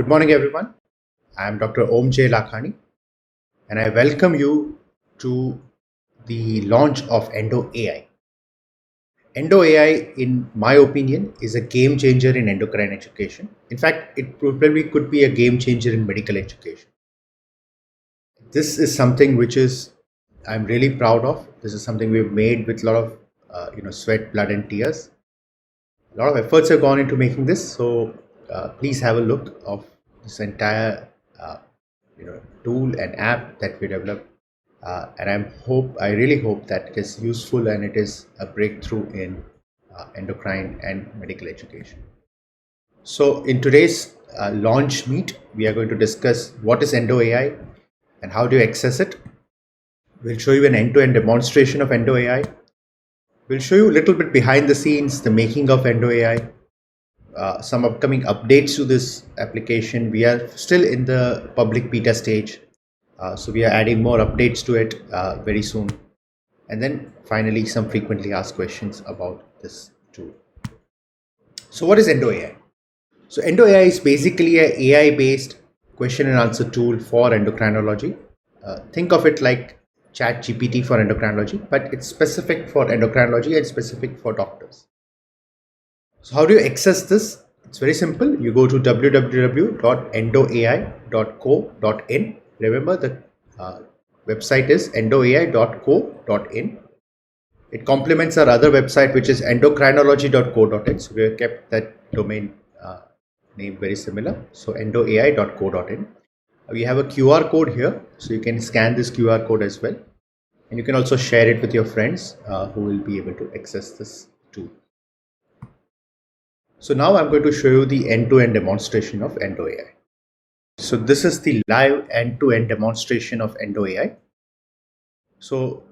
Good morning, everyone. I am Dr. Om J. Lakhani, and I welcome you to the launch of EndoAI. EndoAI, in my opinion, is a game changer in endocrine education. In fact, it probably could be a game changer in medical education. This is something which is I'm really proud of. This is something we've made with a lot of sweat, blood, and tears. A lot of efforts have gone into making this. So please have a look of this entire tool and app that we developed. And I really hope that it is useful and it is a breakthrough in endocrine and medical education. So in today's launch meet, we are going to discuss what is EndoAI and how do you access it. We'll show you an end-to-end demonstration of EndoAI. We'll show you a little bit behind the scenes, the making of EndoAI, some upcoming updates to this application. We are still in the public beta stage. So we are adding more updates to it very soon. And then finally, some frequently asked questions about this tool. So what is EndoAI? So EndoAI is basically an AI-based question and answer tool for endocrinology. Think of it like ChatGPT for endocrinology, but it's specific for endocrinology and specific for doctors. So how do you access this? It's very simple. You go to www.endoai.co.in. Remember, the website is endoai.co.in. It complements our other website, which is endocrinology.co.in. So we have kept that domain name very similar. So endoai.co.in. We have a QR code here, so you can scan this QR code as well. And you can also share it with your friends who will be able to access this tool. So now I'm going to show you the end-to-end demonstration of EndoAI. So this is the live end-to-end demonstration of EndoAI. So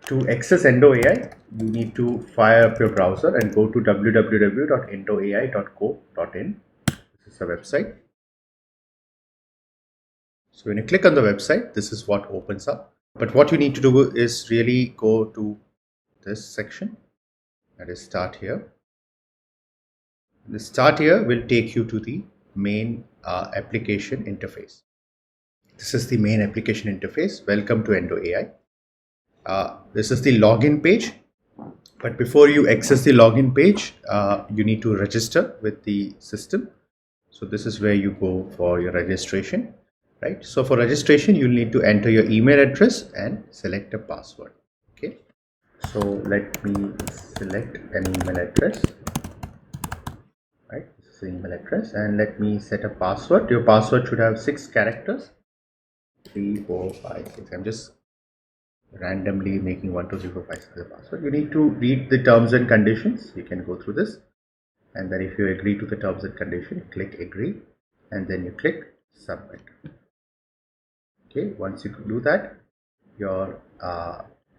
to access EndoAI, you need to fire up your browser and go to www.endoai.co.in. This is the website. So when you click on the website, this is what opens up. But what you need to do is really go to this section, that is start here. The start here will take you to the main application interface. This is the main application interface. Welcome to EndoAI. This is the login page. But before you access the login page, you need to register with the system. So this is where you go for your registration, right? So for registration, you'll need to enter your email address and select a password. Okay. So let me select an email address. Right, this is the email address, and let me set a password. Your password should have 6 characters. 3, 4, 5, 6. I'm just randomly making 1, 2, 3, 4, 5, 6 as a password. You need to read the terms and conditions. You can go through this, and then if you agree to the terms and conditions, click agree, and then you click submit. Okay, once you do that, your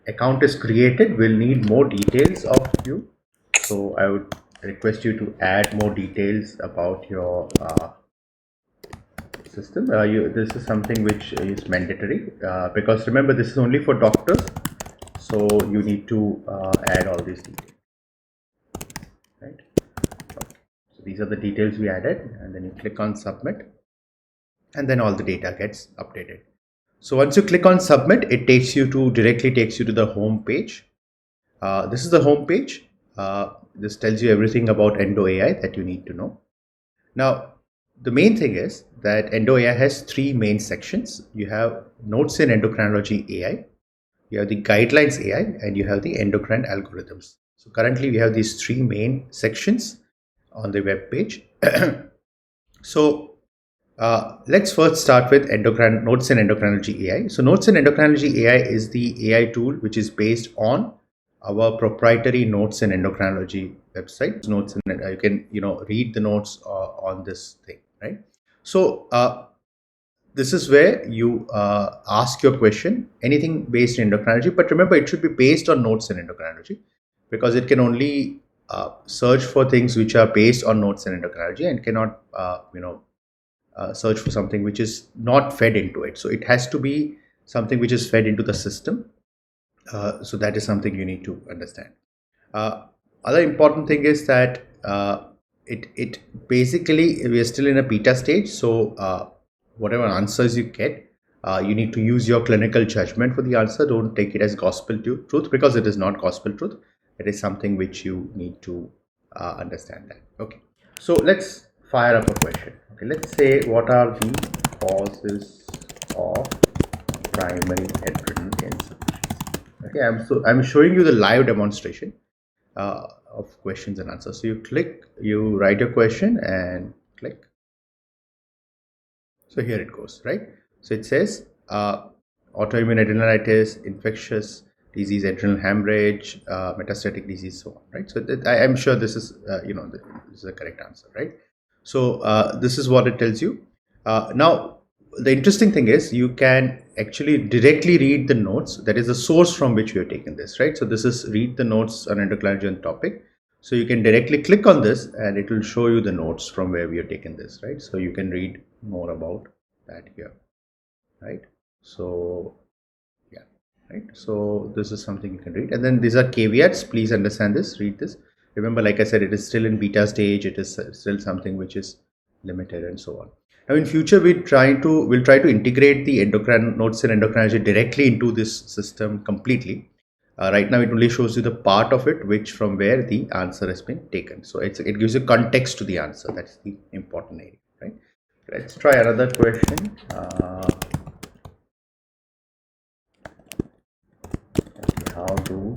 account is created. We'll need more details of you, so I would request you to add more details about your system. This is something which is mandatory because remember, this is only for doctors, so you need to add all these details, right? Okay. So these are the details we added, and then you click on submit, and then all the data gets updated. So once you click on submit, it directly takes you to the home page. This is the home page. This tells you everything about EndoAI that you need to know. Now, the main thing is that EndoAI has 3 main sections. You have Notes in Endocrinology AI, you have the Guidelines AI, and you have the Endocrine Algorithms. So currently we have these 3 main sections on the web page. So let's first start with Notes in Endocrinology AI. So Notes in Endocrinology AI is the AI tool which is based on our proprietary Notes in Endocrinology website. Notes in you can read the notes on this thing, right? So this is where you ask your question, anything based in endocrinology, but remember it should be based on Notes in Endocrinology, because it can only search for things which are based on Notes in Endocrinology and cannot search for something which is not fed into it. So it has to be something which is fed into the system. So that is something you need to understand. Other important thing is that it basically, we are still in a beta stage. So whatever answers you get, you need to use your clinical judgment for the answer. Don't take it as gospel truth, because it is not gospel truth. It is something which you need to understand that. Okay, so let's fire up a question. Okay, let's say, what are the causes of primary adrenal insufficiency? Okay, I'm showing you the live demonstration of questions and answers. So you write your question and click. So here it goes, right? So it says autoimmune adrenalitis, infectious disease, adrenal hemorrhage, metastatic disease, so on, right? So I'm sure this is, this is the correct answer, right? So this is what it tells you. Now, the interesting thing is you can actually directly read the notes. That is the source from which we have taken this, right? So this is read the notes on endocrinology topic. So you can directly click on this and it will show you the notes from where we have taken this, right? So you can read more about that here, right? So yeah, right. So this is something you can read, and then these are caveats. Please understand this, read this. Remember, like I said, it is still in beta stage. It is still something which is limited and so on. Now in future, we'll try to integrate the endocrine notes in endocrinology directly into this system completely. Right now it only shows you the part of it which from where the answer has been taken. So it gives you context to the answer. That's the important area, right? Let's try another question. Okay, how do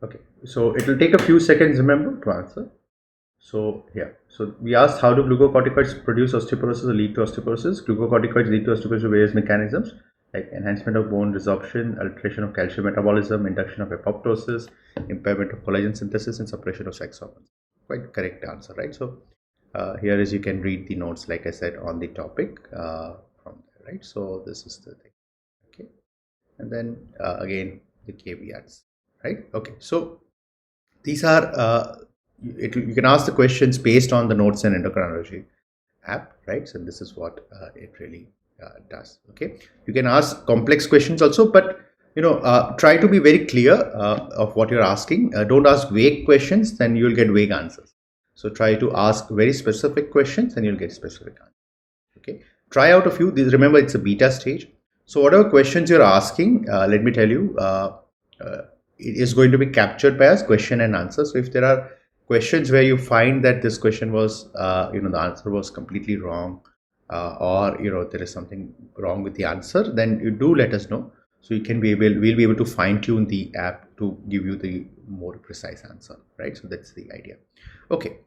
okay, so it will take a few seconds, remember, to answer. So here, so we asked, how do glucocorticoids produce osteoporosis or lead to osteoporosis? Glucocorticoids lead to osteoporosis through various mechanisms like enhancement of bone resorption, alteration of calcium metabolism, induction of apoptosis, impairment of collagen synthesis, and suppression of sex hormones. Quite correct answer, right? So here is, you can read the notes, like I said, on the topic from there, right? So this is the thing, okay? And then again, the caveats, right? Okay, so these are you can ask the questions based on the notes and endocrinology app, right? So this is what it really does. Okay, you can ask complex questions also, but try to be very clear of what you're asking. Don't ask vague questions, then you'll get vague answers. So try to ask very specific questions and you'll get specific answers. Okay, try out a few. Remember, it's a beta stage. So whatever questions you're asking, let me tell you, it is going to be captured by us, question and answer. So if there are questions where you find that this question was, the answer was completely wrong, or there is something wrong with the answer, then you do let us know. So we'll be able to fine tune the app to give you the more precise answer, right? So that's the idea. Okay.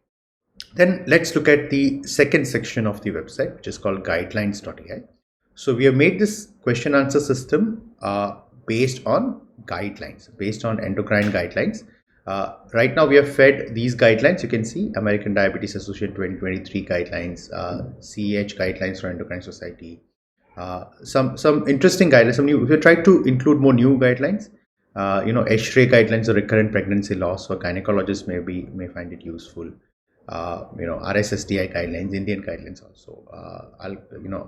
Then let's look at the second section of the website, which is called guidelines.ai. So we have made this question answer system based on guidelines, based on endocrine guidelines. Right now we have fed these guidelines. You can see American Diabetes Association 2023 guidelines, CEH guidelines for Endocrine Society, some interesting guidelines, some new. We tried to include more new guidelines. ESHRE guidelines or recurrent pregnancy loss, or gynecologists may find it useful. RSSDI guidelines, Indian guidelines also,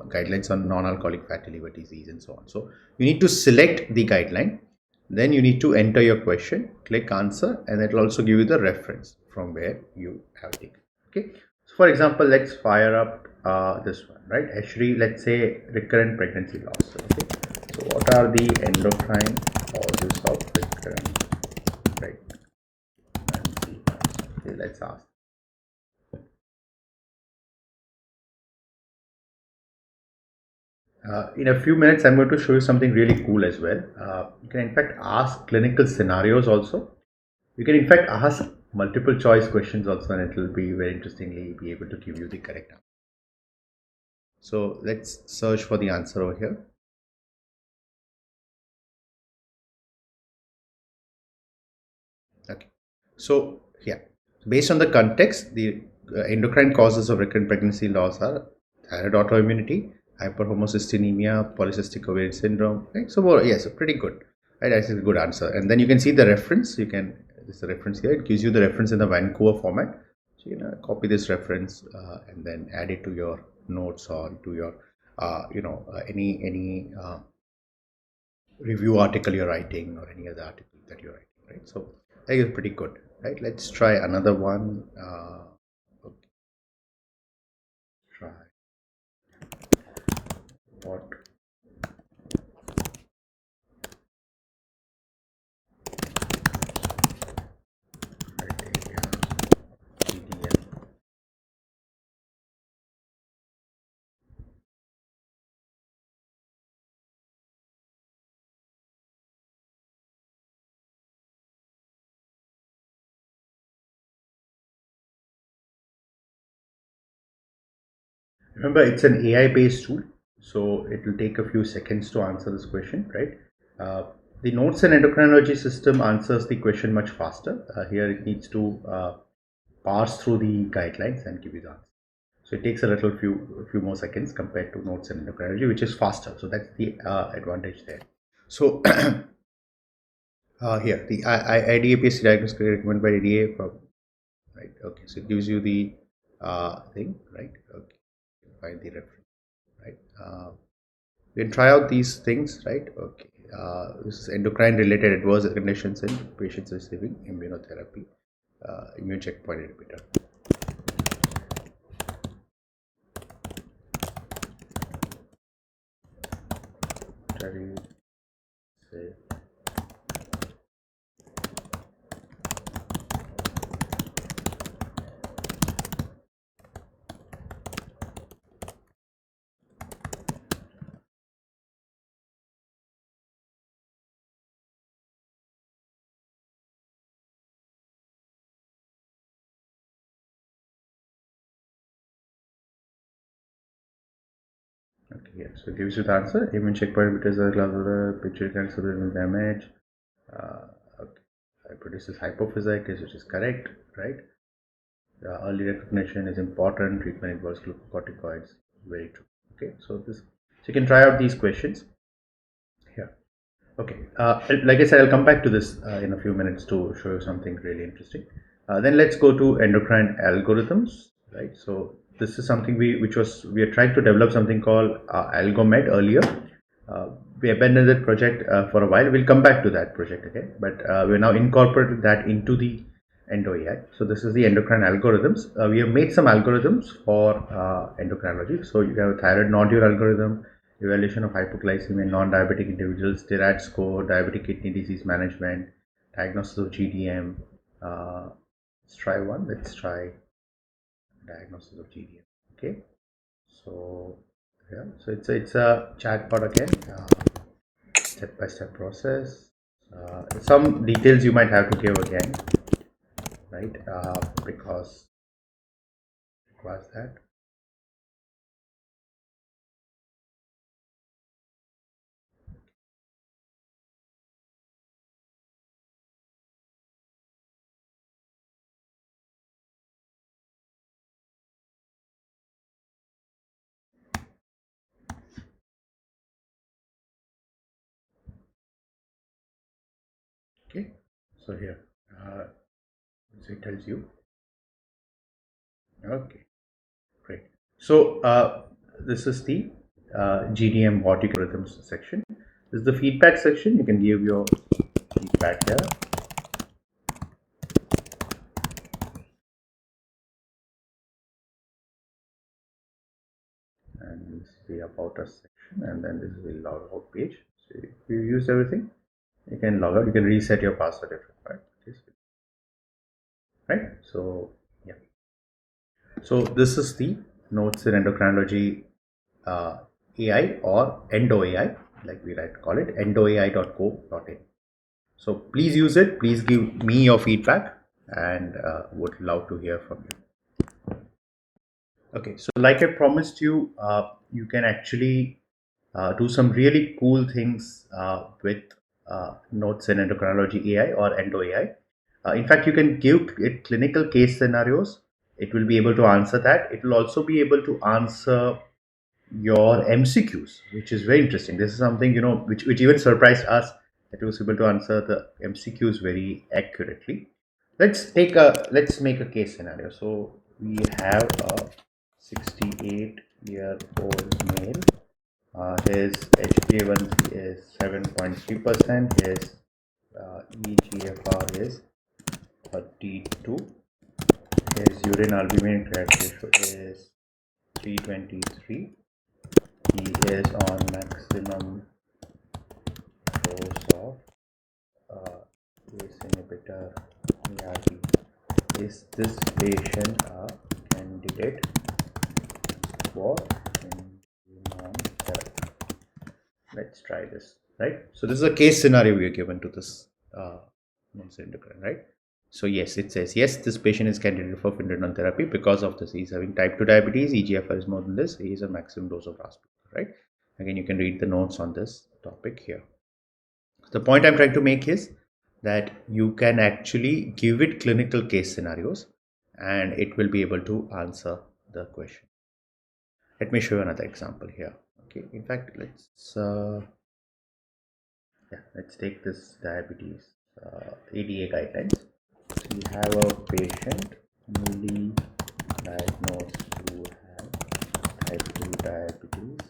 guidelines on non-alcoholic fatty liver disease and so on. So you need to select the guideline, then you need to enter your question, click answer, and it will also give you the reference from where you have taken. Okay. So for example, let's fire up this one, right? ESHRE, let's say recurrent pregnancy loss. Okay. So what are the endocrine causes of recurrent pregnancy loss? Okay, let's ask. In a few minutes, I'm going to show you something really cool as well. You can in fact ask clinical scenarios also. You can in fact ask multiple choice questions also, and it will be very interestingly be able to give you the correct answer. So let's search for the answer over here. Okay. So yeah, based on the context, the endocrine causes of recurrent pregnancy loss are thyroid autoimmunity, hyperhomocystinemia, polycystic ovarian syndrome. Right? So yes, pretty good. Right, that's a good answer. And then you can see the reference. This is the reference here. It gives you the reference in the Vancouver format. So So copy this reference and then add it to your notes or to your any review article you're writing or any other article that you're writing, right? So that is pretty good, right? Let's try another one. Okay, try what criteria GDM. Remember, it's an AI based tool, so it will take a few seconds to answer this question, right? Uh, the notes and endocrinology system answers the question much faster. Here it needs to parse through the guidelines and give you the answer. So it takes a few more seconds compared to notes and endocrinology, which is faster. So that's the advantage there. So here the IDA-based diagnosis recommended by IDA, right? Okay, so it gives you the thing, right? Okay, find the reference, right? You can try out these things, right? Okay, this is endocrine related adverse conditions in patients receiving immunotherapy, immune checkpoint inhibitor. Study, say, okay, yeah, so it gives you the answer. Immune checkpoint inhibitors are class pituitary cancer damage. Okay. It produces hypophysitis, which is correct, right? Early recognition is important. Treatment involves glucocorticoids. Very true. Okay, so you can try out these questions here. Okay, like I said, I'll come back to this in a few minutes to show you something really interesting. Then let's go to endocrine algorithms, right? So this is something we are trying to develop something called AlgoMed earlier. We abandoned that project for a while. We'll come back to that project again, but we're now incorporated that into the EndoAI. So this is the endocrine algorithms. We have made some algorithms for endocrinology. So you have a thyroid nodule algorithm, evaluation of hypoglycemia in non-diabetic individuals, TIRAD score, diabetic kidney disease management, diagnosis of GDM. Let's try one. Let's try diagnosis of GDM. Okay. So yeah, so it's a chatbot again, step-by-step process. Some details you might have to give again, right? Because it requires that. Okay. So here, so it tells you. Okay. Great. So this is the GDM bot algorithms section. This is the feedback section. You can give your feedback here. And this is the about us section, and then this is the log out page. So if you use everything, you can log out. You can reset your password if required. Right. So yeah. So this is the notes in endocrinology uh, AI or EndoAI, like we like to call it, endoai.co.in. So please use it. Please give me your feedback, and would love to hear from you. Okay, so like I promised you, you can actually do some really cool things with Notes in Endocrinology AI or EndoAI. In fact, you can give it clinical case scenarios. It will be able to answer that. It will also be able to answer your MCQs, which is very interesting. This is something which even surprised us that it was able to answer the MCQs very accurately. let's make a case scenario. So we have a 68-year-old male. His HbA1c is 7.3%. His EGFR is 32. His urine albumin creatinine ratio is 323. He is on maximum dose of ACE inhibitor ARB. Is this patient a candidate for immunotherapy? Let's try this, right? So this is a case scenario we are given to this endocrine, right? So yes, it says yes, this patient is candidate for Findenone therapy because of this. He's having type 2 diabetes, EGFR is more than this, he is a maximum dose of RAS, right? Again, you can read the notes on this topic here. The point I'm trying to make is that you can actually give it clinical case scenarios and it will be able to answer the question. Let me show you another example here. Okay, in fact, let's take this diabetes ADA guidelines. So you have a patient newly diagnosed who has type 2 diabetes.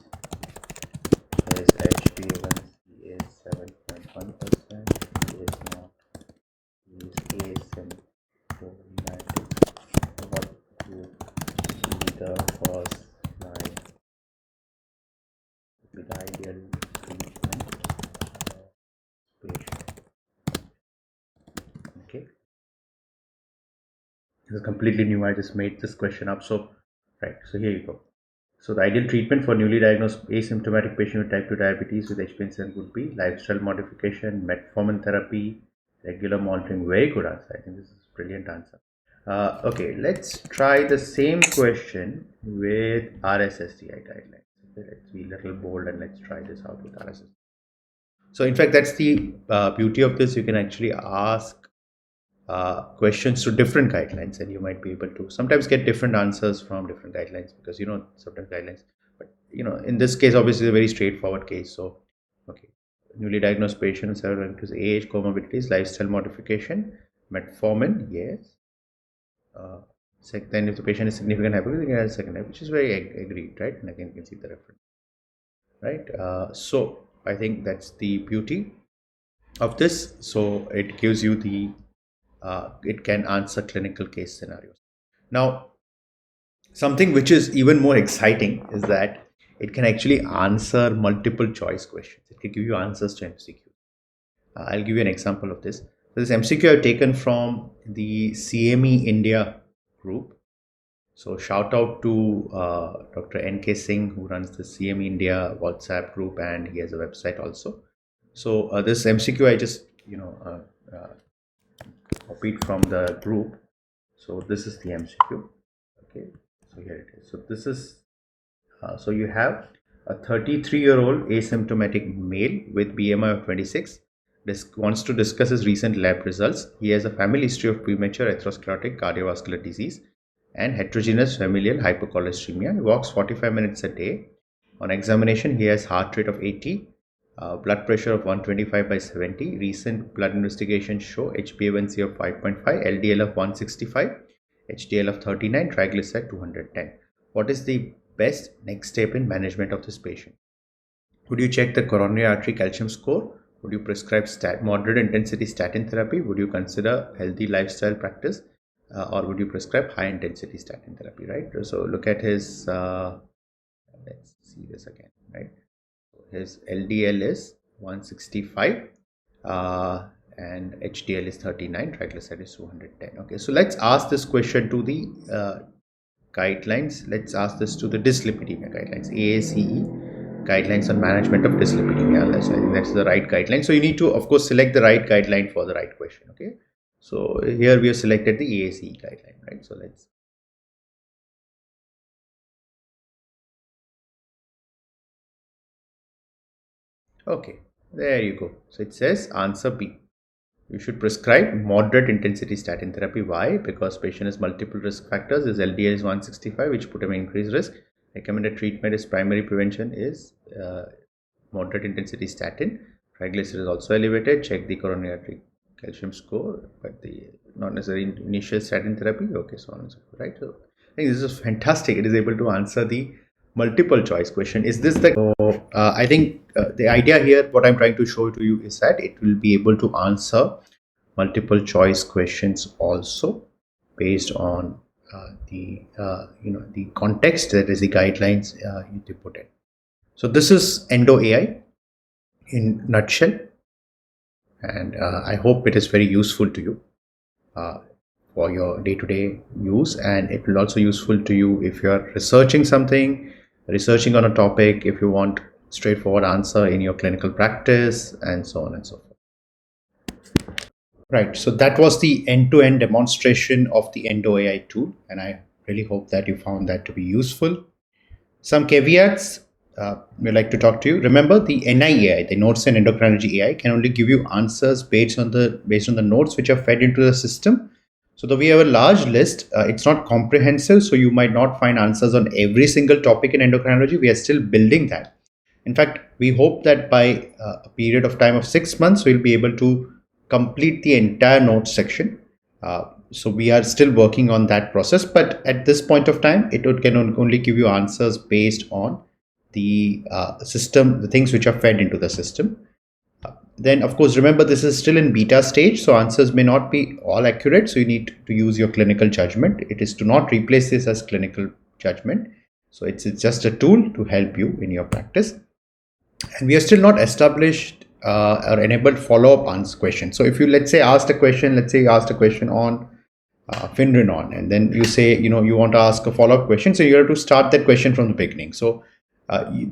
His HbA1c is 7.1%. He is not, he is asymptomatic. What would be the first line, would be the ideal treatment patient? Okay, this is completely new. I just made this question up. So right, so here you go. So the ideal treatment for newly diagnosed asymptomatic patient with type 2 diabetes with HbA1c would be lifestyle modification, metformin therapy, regular monitoring. Very good answer. I think this is a brilliant answer. Okay, let's try the same question with RSSDI guidelines. Okay, let's be a little bold and let's try this out with RSSDI. So in fact, that's the beauty of this. You can actually ask questions to different guidelines and you might be able to sometimes get different answers from different guidelines because sometimes guidelines, but in this case obviously it's a very straightforward case. So okay, newly diagnosed patient, several age, comorbidities, lifestyle modification, metformin, yes. Then if the patient is significant hypoglycemia, you can add a second type, which is very agreed, right? And again you can see the reference, right? So I think that's the beauty of this. So it gives you the it can answer clinical case scenarios. Now, something which is even more exciting is that it can actually answer multiple choice questions. It can give you answers to MCQ. I'll give you an example of this. This MCQ I've taken from the CME India group. So shout out to Dr. N.K. Singh, who runs the CME India WhatsApp group, and he has a website also. So this MCQ I just copied from the group. So this is the MCQ. Okay, so here it is. So this is so you have a 33-year-old asymptomatic male with BMI of 26 wants to discuss his recent lab results. He has a family history of premature atherosclerotic cardiovascular disease and heterogeneous familial hypercholesteremia. He walks 45 minutes a day. On examination, he has heart rate of 80, blood pressure of 125/70. Recent blood investigations show HbA1c of 5.5, LDL of 165, HDL of 39, triglyceride 210. What is the best next step in management of this patient? Would you check the coronary artery calcium score? Would you prescribe moderate intensity statin therapy? Would you consider healthy lifestyle practice? Or would you prescribe high intensity statin therapy, right? So look at his, let's see this again, right? His LDL is 165 and HDL is 39, triglyceride is 210. Okay, so let's ask this question to the guidelines. Let's ask this to the dyslipidemia guidelines, AACE guidelines on management of dyslipidemia. I think that's the right guideline. So you need to, of course, select the right guideline for the right question. Okay, so here we have selected the AACE guideline, right? So let's. Okay, there you go. So it says answer B. You should prescribe moderate intensity statin therapy. Why? Because patient has multiple risk factors. His LDL is 165, which put him in increased risk. Recommended treatment is primary prevention is moderate intensity statin. Triglyceride is also elevated. Check the coronary artery calcium score, but the not necessarily initial statin therapy. Okay, so on and so forth, right? So I think this is fantastic. It is able to answer the multiple choice question. Is this the? So, I think the idea here, what I'm trying to show to you is that it will be able to answer multiple choice questions also based on the context, that is the guidelines you put in. So this is EndoAI in nutshell, and I hope it is very useful to you for your day-to-day use, and it will also useful to you if you are researching something, researching on a topic, if you want straightforward answer in your clinical practice, and so on and so forth. Right, so that was the end-to-end demonstration of the EndoAI tool, and I really hope that you found that to be useful. Some caveats we'd like to talk to you. Remember, the NIE-AI, the Notes and Endocrinology AI, can only give you answers based on the notes which are fed into the system. So though we have a large list, it's not comprehensive, so you might not find answers on every single topic in endocrinology. We are still building that. In fact, we hope that by a period of time of 6 months, we'll be able to complete the entire notes section. So we are still working on that process, but at this point of time, it can only give you answers based on the system, the things which are fed into the system. Then, of course, remember this is still in beta stage, so answers may not be all accurate. So you need to use your clinical judgment. It is to not replace this as clinical judgment. So it's just a tool to help you in your practice. And we are still not established or enabled follow-up answer questions. So if you, let's say, asked a question on Finrenon, and then you say, you want to ask a follow-up question, so you have to start that question from the beginning. So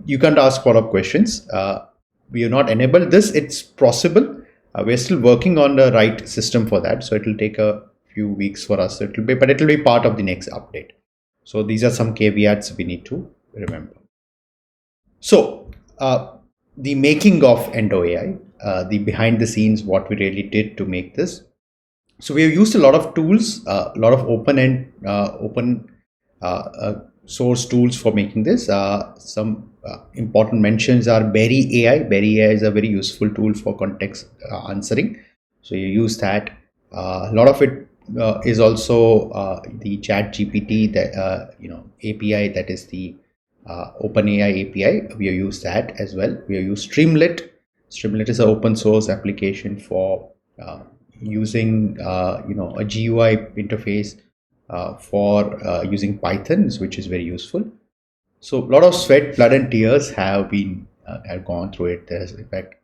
you can't ask follow-up questions. We are not enabled this. It's possible. We're still working on the right system for that. So it will take a few weeks for us. But it will be part of the next update. So these are some caveats we need to remember. So the making of EndoAI, the behind the scenes, what we really did to make this. So we have used a lot of tools, a lot of open source tools for making this. Some important mentions are Berry AI. Berry AI is a very useful tool for context answering. So you use that. A lot of it is also the Chat GPT, that API, that is the OpenAI API. We have used that as well. We have used Streamlit. Streamlit is an open source application for using a GUI interface for using Python, which is very useful. So a lot of sweat, blood, and tears have gone through it. There's in fact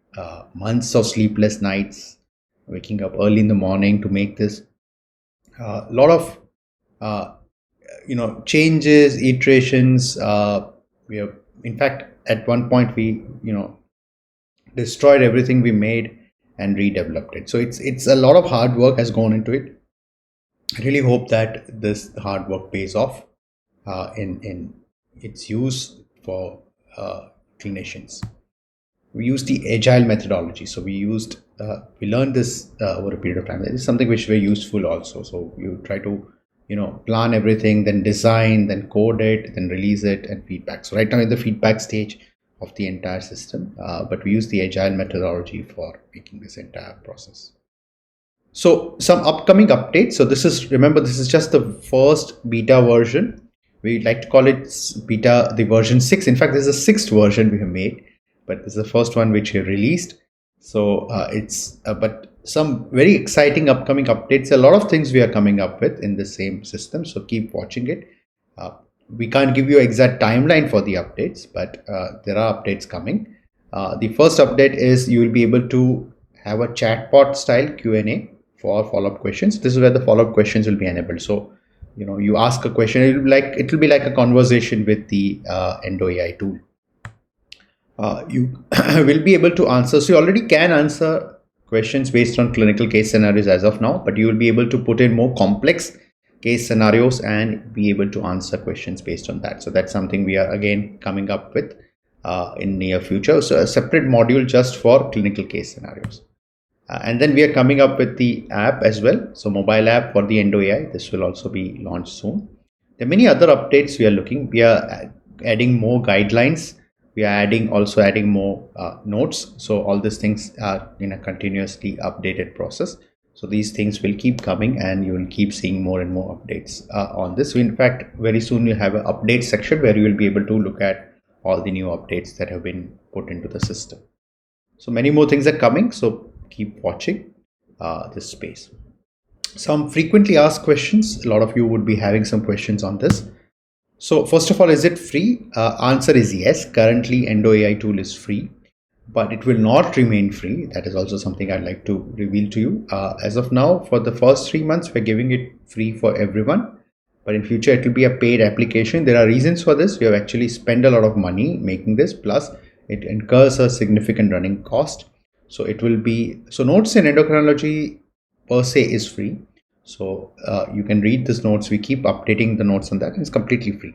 months of sleepless nights, waking up early in the morning to make this. A lot of changes, iterations. We have, in fact, at one point we destroyed everything we made and redeveloped it. So it's a lot of hard work has gone into it. I really hope that this hard work pays off in its use for clinicians. We used the agile methodology. So we learned this over a period of time. This is something which is very useful also. So you try to plan everything, then design, then code it, then release it, and feedback. So right now in the feedback stage of the entire system, but we use the agile methodology for making this entire process. So some upcoming updates. So this is just the first beta version. We like to call it beta, the version 6. In fact, this is the 6th version we have made, but this is the first one which we released. So but some very exciting upcoming updates. A lot of things we are coming up with in the same system. So keep watching it. We can't give you an exact timeline for the updates, but there are updates coming. The first update is you will be able to have a chatbot style Q&A for follow-up questions. This is where the follow-up questions will be enabled. So you ask a question, it will be like a conversation with the EndoAI tool. You will be able to answer. So you already can answer questions based on clinical case scenarios as of now, but you will be able to put in more complex case scenarios and be able to answer questions based on that. So that's something we are again coming up with in near future. So a separate module just for clinical case scenarios. And then we are coming up with the app as well. So mobile app for the EndoAI. This will also be launched soon. There are many other updates we are looking. We are adding more guidelines. We are also adding more notes. So all these things are in a continuously updated process. So these things will keep coming and you will keep seeing more and more updates on this. So in fact, very soon you'll have an update section where you will be able to look at all the new updates that have been put into the system. So many more things are coming, so keep watching this space. Some frequently asked questions. A lot of you would be having some questions on this. So first of all, is it free? Answer is yes. Currently, EndoAI tool is free, but it will not remain free. That is also something I'd like to reveal to you. As of now, for the first 3 months, we're giving it free for everyone. But in future, it will be a paid application. There are reasons for this. We have actually spent a lot of money making this. Plus, it incurs a significant running cost. So it will be, so notes in endocrinology per se is free. So you can read these notes. We keep updating the notes on that, and it's completely free.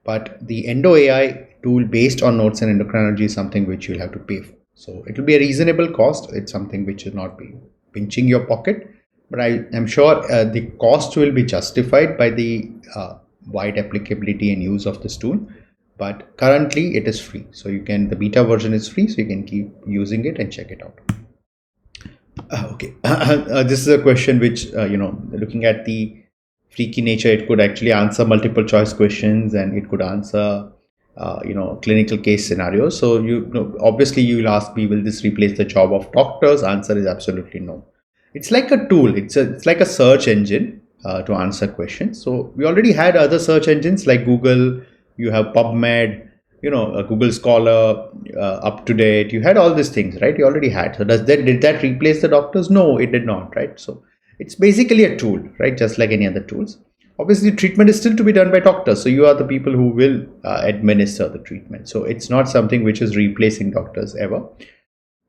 But the EndoAI tool based on notes and endocrinology is something which you'll have to pay for. So it will be a reasonable cost. It's something which is not be pinching your pocket, but I am sure the cost will be justified by the wide applicability and use of this tool. But currently it is free. So you can, the beta version is free, so you can keep using it and check it out. Okay, this is a question which, looking at the freaky nature, it could actually answer multiple choice questions and it could answer, clinical case scenarios. So, obviously you will ask me, will this replace the job of doctors? Answer is absolutely no. It's like a tool. It's like a search engine to answer questions. So we already had other search engines like Google. You have PubMed, Google Scholar, Up to Date. You had all these things, right? You already had. So did that replace the doctors? No, it did not, right? So it's basically a tool, right? Just like any other tools. Obviously, treatment is still to be done by doctors. So you are the people who will administer the treatment. So it's not something which is replacing doctors ever.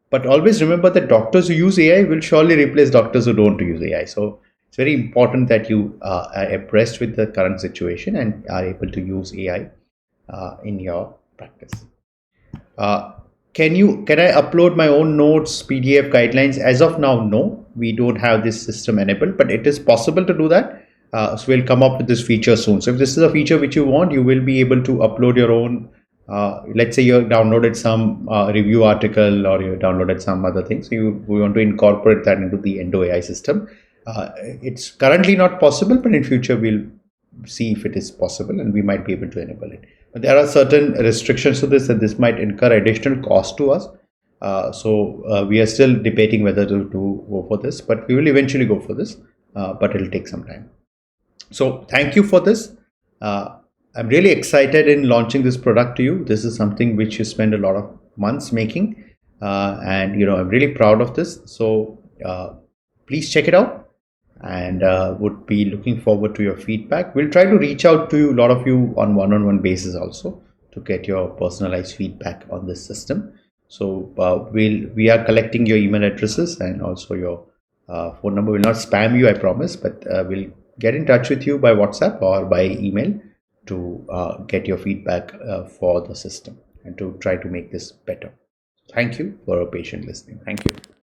But always remember that doctors who use AI will surely replace doctors who don't use AI. So it's very important that you are abreast with the current situation and are able to use AI in your practice. Can I upload my own notes, PDF guidelines? As of now, no, we don't have this system enabled, but it is possible to do that. So we'll come up with this feature soon. So if this is a feature which you want, you will be able to upload your own. Let's say you downloaded some review article or you downloaded some other thing. So we want to incorporate that into the EndoAI system. It's currently not possible, but in future we'll see if it is possible and we might be able to enable it. But there are certain restrictions to this, and this might incur additional cost to us. So we are still debating whether to go for this, but we will eventually go for this, but it'll take some time. So thank you for this. I'm really excited in launching this product to you. This is something which you spend a lot of months making, and I'm really proud of this. So please check it out, and would be looking forward to your feedback. We'll try to reach out to you, a lot of you, on one-on-one basis also, to get your personalized feedback on this system. So we are collecting your email addresses and also your phone number. We'll not spam you, I promise, but we'll get in touch with you by WhatsApp or by email to get your feedback for the system and to try to make this better. Thank you for your patient listening. Thank you.